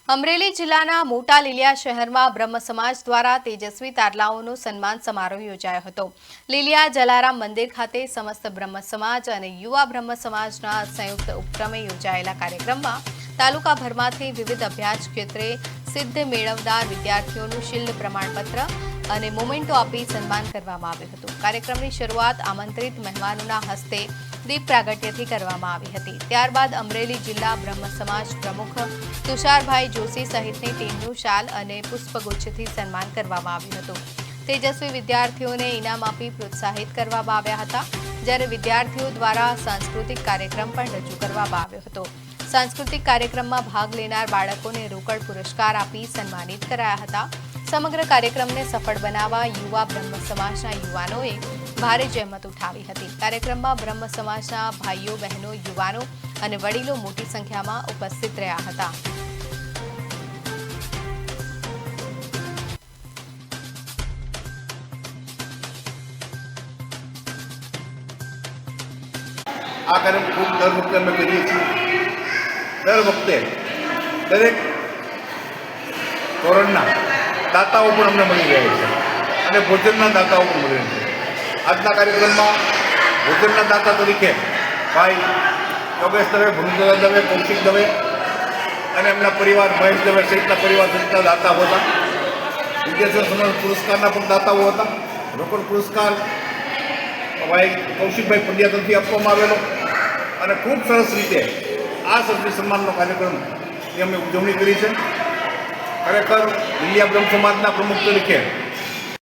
અમરેલી જિલ્લાના મોટા લીલિયા શહેરમાં બ્રહ્મ સમાજ દ્વારા તેજસ્વી તારલાઓનો સન્માન સમારોહ યોજાયો હતો। લીલિયા જલારામ મંદિર ખાતે સમસ્ત બ્રહ્મ સમાજ અને યુવા બ્રહ્મ સમાજના સંયુક્ત ઉપક્રમે યોજાયેલા કાર્યક્રમમાં તાલુકાભરમાંથી વિવિધ અભ્યાસ ક્ષેત્રે સિદ્ધિ મેળવનાર વિદ્યાર્થીઓનું શિલ્ડ પ્રમાણપત્ર અને મોમેન્ટો આપી સન્માન કરવામાં આવ્યું હતું। કાર્યક્રમની શરૂઆત આમંત્રિત મહેમાનોના હસ્તે દીપ પ્રાગટ્યથી કરવામાં આવી હતી। ત્યારબાદ અમરેલી જિલ્લા બ્રહ્મ સમાજ પ્રમુખ તુષારભાઈ જોશી સહિતની ટીમનું શાલ અને પુષ્પગુચ્છથી સન્માન કરવામાં આવ્યું હતું। તેજસ્વી વિદ્યાર્થીઓને ઇનામ આપી પ્રોત્સાહિત કરવામાં આવ્યા હતા, જ્યારે વિદ્યાર્થીઓ દ્વારા સાંસ્કૃતિક કાર્યક્રમ પણ રજૂ કરવામાં આવ્યો હતો। સાંસ્કૃતિક કાર્યક્રમમાં ભાગ લેનાર બાળકોને રોકડ પુરસ્કાર આપી સન્માનિત કરાયા હતા। સમગ્ર કાર્યક્રમને સફળ બનાવવા યુવા બ્રહ્મ સમાજના યુવાનોએ ભારે જહેમત ઉઠાવી હતી। કાર્યક્રમમાં બ્રહ્મ સમાજના ભાઈઓ બહેનો યુવાનો અને વડીલો મોટી સંખ્યામાં ઉપસ્થિત રહ્યા હતા। આ કાર્યક્રમ ખૂબ દર વખતે અમે કરીએ છીએ। દર વખતે દરેક ધોરણના દાતાઓ પણ અમને મળી રહ્યા છે અને ભોજનના દાતાઓ પણ મળી રહ્યા છે। આજના કાર્યક્રમમાં ભોજનના દાતા તરીકે ભાઈ યોગેશ દવે, ભૂમિકા દવે, કૌશિક દવે અને એમના પરિવાર મહેશ દવે સહિતના પરિવાર સહિતના દાતાઓ હતા। વિદ્યાર્થીઓ સન્માન પુરસ્કારના પણ દાતાઓ હતા। રોકડ પુરસ્કાર ભાઈ કૌશિકભાઈ પંડ્યા તરફથી આપવામાં આવેલો અને ખૂબ સરસ રીતે આ સર્વશ્રી સન્માનનો કાર્યક્રમની અમે ઉજવણી કરી છે। ખરેખર લીલિયા બ્રહ્મ સમાજના પ્રમુખ તરીકે